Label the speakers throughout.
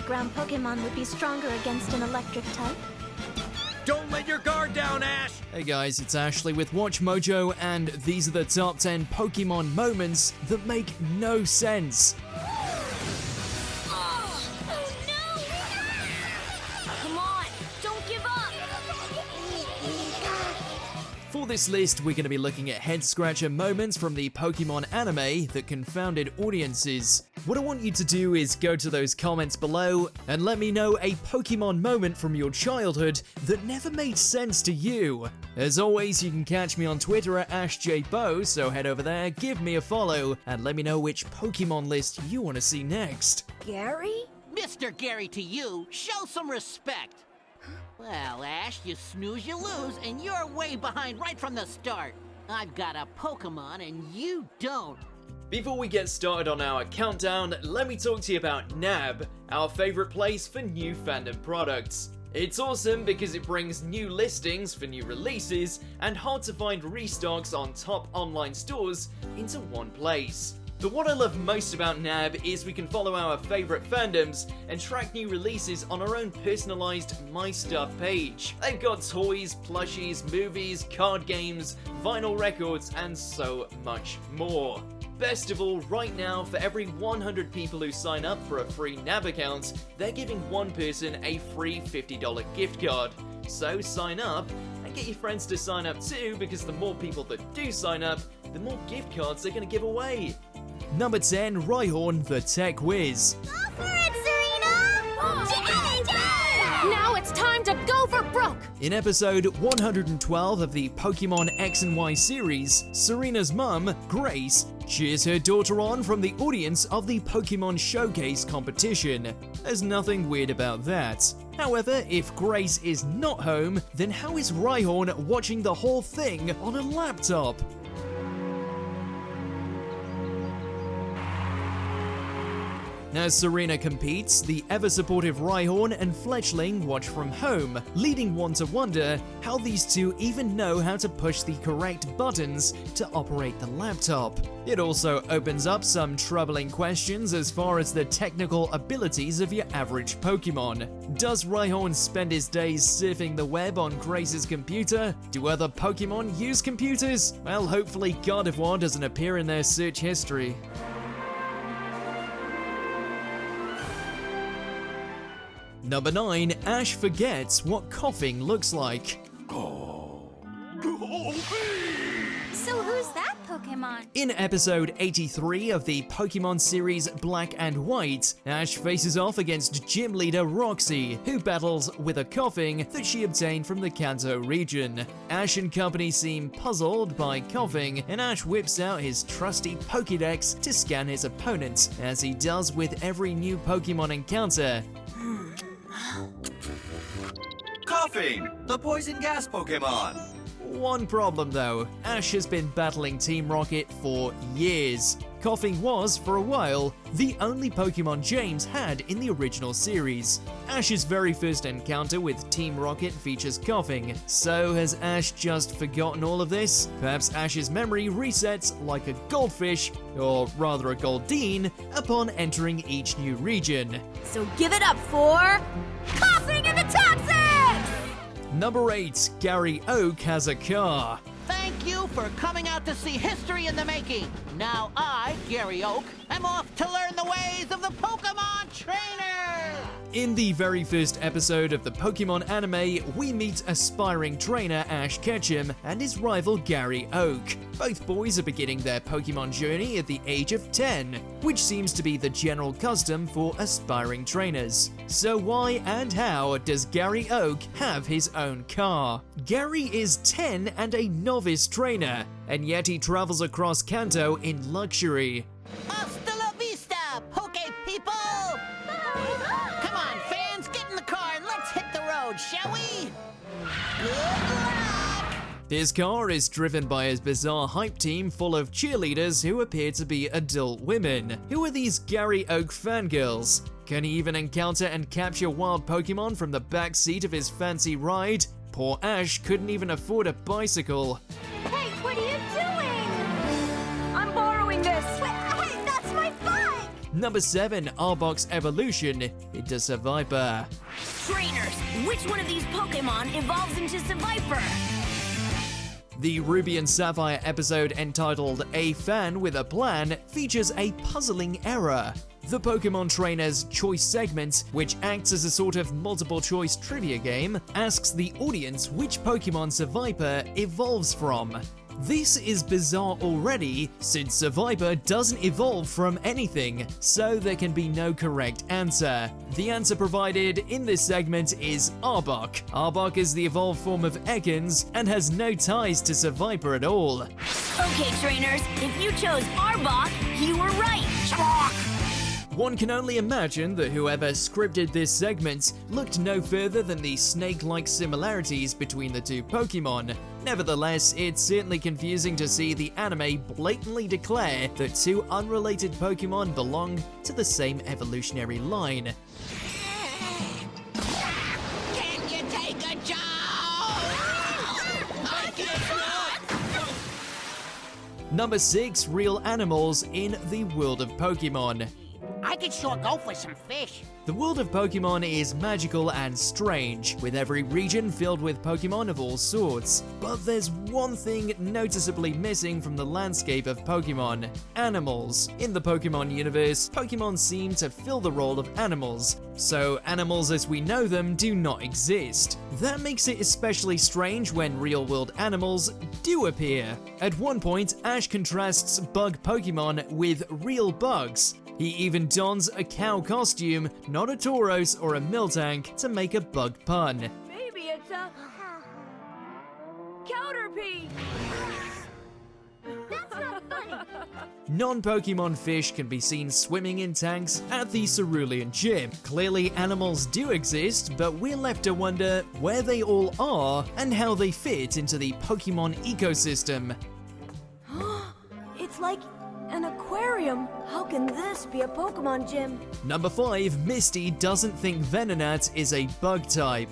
Speaker 1: underground Pokemon would be stronger against an electric type?
Speaker 2: Don't let your guard down, Ash!
Speaker 3: Hey guys, it's Ashley with WatchMojo, and these are the top 10 Pokemon moments that make no sense. For this list, we're going to be looking at head-scratcher moments from the Pokemon anime that confounded audiences. What I want you to do is go to those comments below and let me know a Pokemon moment from your childhood that never made sense to you. As always, you can catch me on Twitter at AshJBo, so head over there, give me a follow, and let me know which Pokemon list you want to see next.
Speaker 4: Gary?
Speaker 5: Mr. Gary to you, show some respect. Well, Ash, you snooze, you lose, and you're way behind right from the start. I've got a Pokemon and you don't.
Speaker 3: Before we get started on our countdown, let me talk to you about NAB, our favorite place for new fandom products. It's awesome because it brings new listings for new releases and hard to find restocks on top online stores into one place. But what I love most about NAB is we can follow our favorite fandoms and track new releases on our own personalized My Stuff page. They've got toys, plushies, movies, card games, vinyl records, and so much more. Best of all, right now, for every 100 people who sign up for a free NAB account, they're giving one person a free $50 gift card. So sign up and get your friends to sign up too, because the more people that do sign up, the more gift cards they're going to give away. Number 10, Rhyhorn the Tech Whiz.
Speaker 1: Go for it, Serena!
Speaker 4: Now it's time to go for broke!
Speaker 3: In episode 112 of the Pokemon X and Y series, Serena's mum, Grace, cheers her daughter on from the audience of the Pokemon Showcase competition. There's nothing weird about that. However, if Grace is not home, then how is Rhyhorn watching the whole thing on a laptop? As Serena competes, the ever-supportive Rhyhorn and Fletchling watch from home, leading one to wonder how these two even know how to push the correct buttons to operate the laptop. It also opens up some troubling questions as far as the technical abilities of your average Pokemon. Does Rhyhorn spend his days surfing the web on Grace's computer? Do other Pokemon use computers? Well, hopefully Gardevoir doesn't appear in their search history. Number 9, Ash forgets what coughing looks like.
Speaker 1: So who's that Pokemon?
Speaker 3: In episode 83 of the Pokemon series Black and White, Ash faces off against gym leader Roxy, who battles with a coughing that she obtained from the Kanto region. Ash and company seem puzzled by coughing, and Ash whips out his trusty Pokédex to scan his opponent, as he does with every new Pokemon encounter.
Speaker 2: Coughing, the poison gas Pokemon.
Speaker 3: One problem though, Ash has been battling Team Rocket for years. Coughing was, for a while, the only Pokemon James had in the original series. Ash's very first encounter with Team Rocket features coughing, so has Ash just forgotten all of this? Perhaps Ash's memory resets like a goldfish, or rather a Goldeen, upon entering each new region.
Speaker 4: So give it up for... coughing in the toxics!
Speaker 3: Number 8, Gary Oak has a car.
Speaker 5: Thank you for coming out to see history in the making. Now I, Gary Oak, am off to learn the ways of the Pokemon Trainer!
Speaker 3: In the very first episode of the Pokemon anime, we meet aspiring trainer Ash Ketchum and his rival Gary Oak. Both boys are beginning their Pokemon journey at the age of 10, which seems to be the general custom for aspiring trainers. So why and how does Gary Oak have his own car? Gary is 10 and a novice trainer, and yet he travels across Kanto in luxury.
Speaker 5: Hasta la vista, Poke people! Come on, fans, get in the car and let's hit the road, shall we? Good luck!
Speaker 3: His car is driven by his bizarre hype team full of cheerleaders who appear to be adult women. Who are these Gary Oak fangirls? Can he even encounter and capture wild Pokemon from the back seat of his fancy ride? Poor Ash couldn't even afford a bicycle.
Speaker 1: Hey, what are you doing?
Speaker 4: I'm borrowing this!
Speaker 1: Wait, that's my bike!
Speaker 3: Number 7, Arbok's evolution into Seviper.
Speaker 4: Trainers, which one of these Pokemon evolves into Seviper?
Speaker 3: The Ruby and Sapphire episode entitled A Fan with a Plan features a puzzling error. The Pokemon Trainer's Choice segment, which acts as a sort of multiple-choice trivia game, asks the audience which Pokemon Seviper evolves from. This is bizarre already, since Seviper doesn't evolve from anything, so there can be no correct answer. The answer provided in this segment is Arbok. Arbok is the evolved form of Ekans and has no ties to Seviper at all.
Speaker 4: Okay, trainers, if you chose Arbok, you were right.
Speaker 3: One can only imagine that whoever scripted this segment looked no further than the snake-like similarities between the two Pokemon. Nevertheless, it's certainly confusing to see the anime blatantly declare that two unrelated Pokemon belong to the same evolutionary line.
Speaker 5: Can you take a joke? I can't.
Speaker 3: Number 6, Real Animals in the World of Pokemon.
Speaker 5: I could sure go for some fish.
Speaker 3: The world of Pokemon is magical and strange, with every region filled with Pokemon of all sorts. But there's one thing noticeably missing from the landscape of Pokemon: animals. In the Pokemon universe, Pokemon seem to fill the role of animals, so animals as we know them do not exist. That makes it especially strange when real-world animals do appear. At one point, Ash contrasts bug Pokemon with real bugs. He even dons a cow costume, not a Tauros or a Miltank, to make a bug pun.
Speaker 4: Maybe it's a Counterpie.
Speaker 1: That's not funny.
Speaker 3: Non-Pokemon fish can be seen swimming in tanks at the Cerulean Gym. Clearly animals do exist, but we're left to wonder where they all are and how they fit into the Pokemon ecosystem.
Speaker 6: It's like an aquarium. How can this be a Pokemon gym?
Speaker 3: Number 5, Misty doesn't think Venonat is a bug type.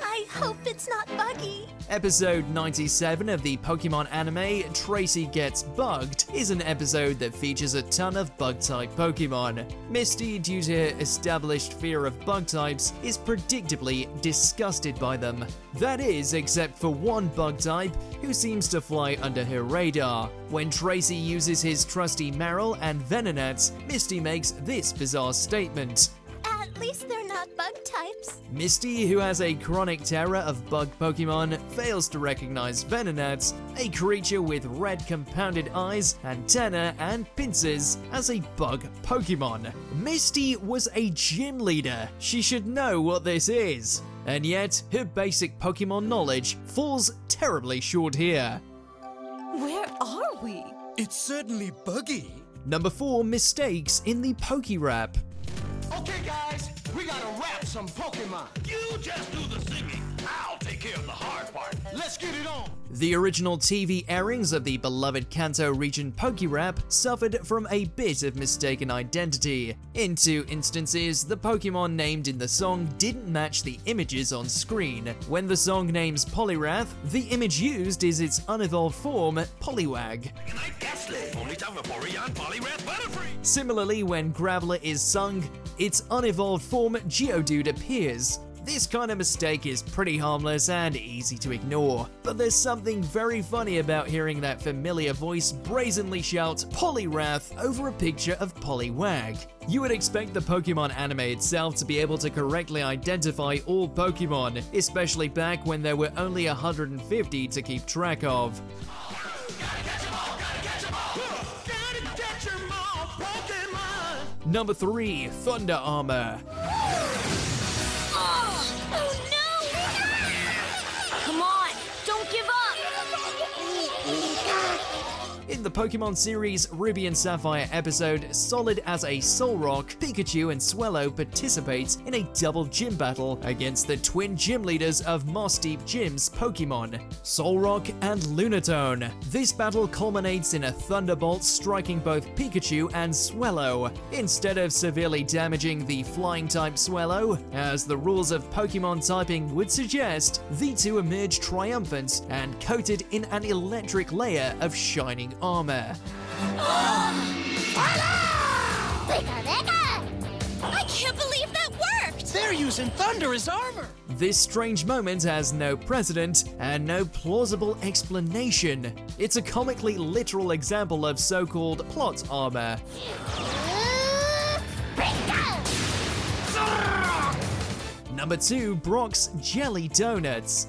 Speaker 1: I hope it's not buggy.
Speaker 3: Episode 97 of the Pokemon anime, Tracy Gets Bugged, is an episode that features a ton of bug-type Pokemon. Misty, due to her established fear of bug types, is predictably disgusted by them. That is, except for one bug type who seems to fly under her radar. When Tracy uses his trusty Marill and Venonat, Misty makes this bizarre statement.
Speaker 1: At least they're not bug types.
Speaker 3: Misty, who has a chronic terror of bug Pokemon, fails to recognize Venonat, a creature with red compounded eyes, antennae, and pincers, as a bug Pokemon. Misty was a gym leader. She should know what this is. And yet, her basic Pokemon knowledge falls terribly short here.
Speaker 6: Where are we?
Speaker 7: It's certainly buggy.
Speaker 3: Number 4, mistakes in the Pokerap.
Speaker 7: Okay, guys, we gotta rap some Pokemon. You just do the singing. I'll take care of the hard part. Let's get it on.
Speaker 3: The original TV airings of the beloved Kanto region Pokerap suffered from a bit of mistaken identity. In 2 instances, the Pokemon named in the song didn't match the images on screen. When the song names Poliwrath, the image used is its unevolved form, Poliwag. Similarly, when Graveler is sung, its unevolved form, Geodude, appears. This kind of mistake is pretty harmless and easy to ignore, but there's something very funny about hearing that familiar voice brazenly shout Poliwrath over a picture of Poliwag. You would expect the Pokemon anime itself to be able to correctly identify all Pokemon, especially back when there were only 150 to keep track of. Number 3, Thunder Armor.
Speaker 1: Oh no!
Speaker 4: Come on, don't give up.
Speaker 3: In the Pokemon series Ruby and Sapphire episode, solid as a Soul Rock, Pikachu and Swellow participate in a double gym battle against the twin gym leaders of Moss Deep Gym's Pokemon, Soul Rock and Lunatone. This battle culminates in a thunderbolt striking both Pikachu and Swellow. Instead of severely damaging the flying-type Swellow, as the rules of Pokemon typing would suggest, the two emerge triumphant and coated in an electric layer of shining armor.
Speaker 1: I can't believe that worked!
Speaker 7: They're using thunder as armor.
Speaker 3: This strange moment has no precedent and no plausible explanation. It's a comically literal example of so-called plot armor. Number 2, Brock's Jelly Donuts.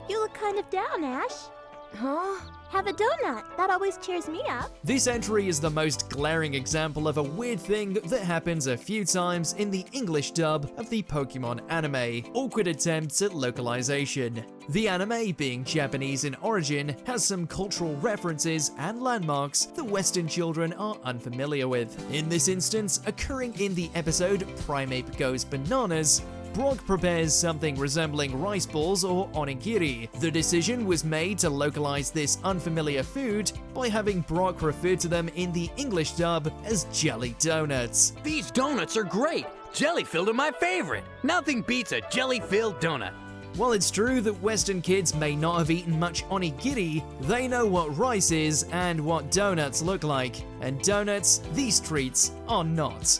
Speaker 1: You look kind of down, Ash.
Speaker 6: Huh?
Speaker 1: Have a donut. That always cheers me up.
Speaker 3: This entry is the most glaring example of a weird thing that happens a few times in the English dub of the Pokemon anime, awkward attempts at localization. The anime, being Japanese in origin, has some cultural references and landmarks that Western children are unfamiliar with. In this instance, occurring in the episode Primeape Goes Bananas, Brock prepares something resembling rice balls or onigiri. The decision was made to localize this unfamiliar food by having Brock refer to them in the English dub as jelly donuts.
Speaker 8: These donuts are great. Jelly-filled are my favorite. Nothing beats a jelly-filled donut.
Speaker 3: While it's true that Western kids may not have eaten much onigiri, they know what rice is and what donuts look like. And donuts, these treats, are not.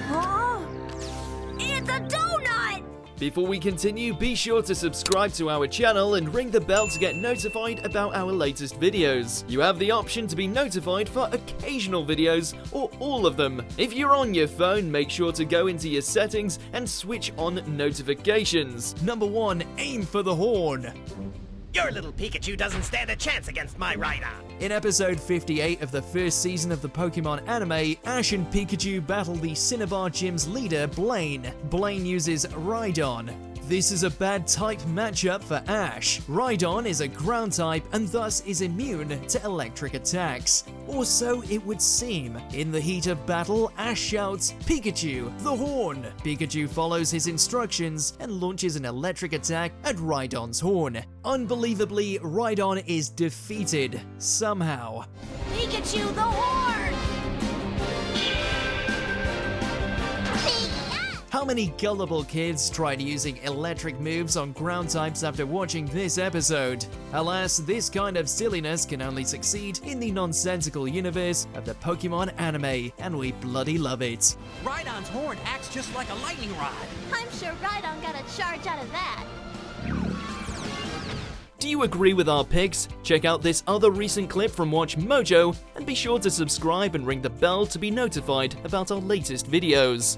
Speaker 6: Huh? It's a donut!
Speaker 3: Before we continue, be sure to subscribe to our channel and ring the bell to get notified about our latest videos. You have the option to be notified for occasional videos or all of them. If you're on your phone, make sure to go into your settings and switch on notifications. Number 1, aim for the horn.
Speaker 9: Your little Pikachu doesn't stand a chance against my Rhydon.
Speaker 3: In episode 58 of the first season of the Pokemon anime, Ash and Pikachu battle the Cinnabar Gym's leader, Blaine. Blaine uses Rhydon. This is a bad type matchup for Ash. Rhydon is a ground type and thus is immune to electric attacks. Or so it would seem. In the heat of battle, Ash shouts, "Pikachu, the horn!" Pikachu follows his instructions and launches an electric attack at Rhydon's horn. Unbelievably, Rhydon is defeated, somehow.
Speaker 4: Pikachu, the horn!
Speaker 3: How many gullible kids tried using electric moves on ground types after watching this episode? Alas, this kind of silliness can only succeed in the nonsensical universe of the Pokemon anime, and we bloody love it.
Speaker 8: Rhydon's horn acts just like a lightning rod.
Speaker 1: I'm sure Rhydon got a charge out of that.
Speaker 3: Do you agree with our picks? Check out this other recent clip from WatchMojo, and be sure to subscribe and ring the bell to be notified about our latest videos.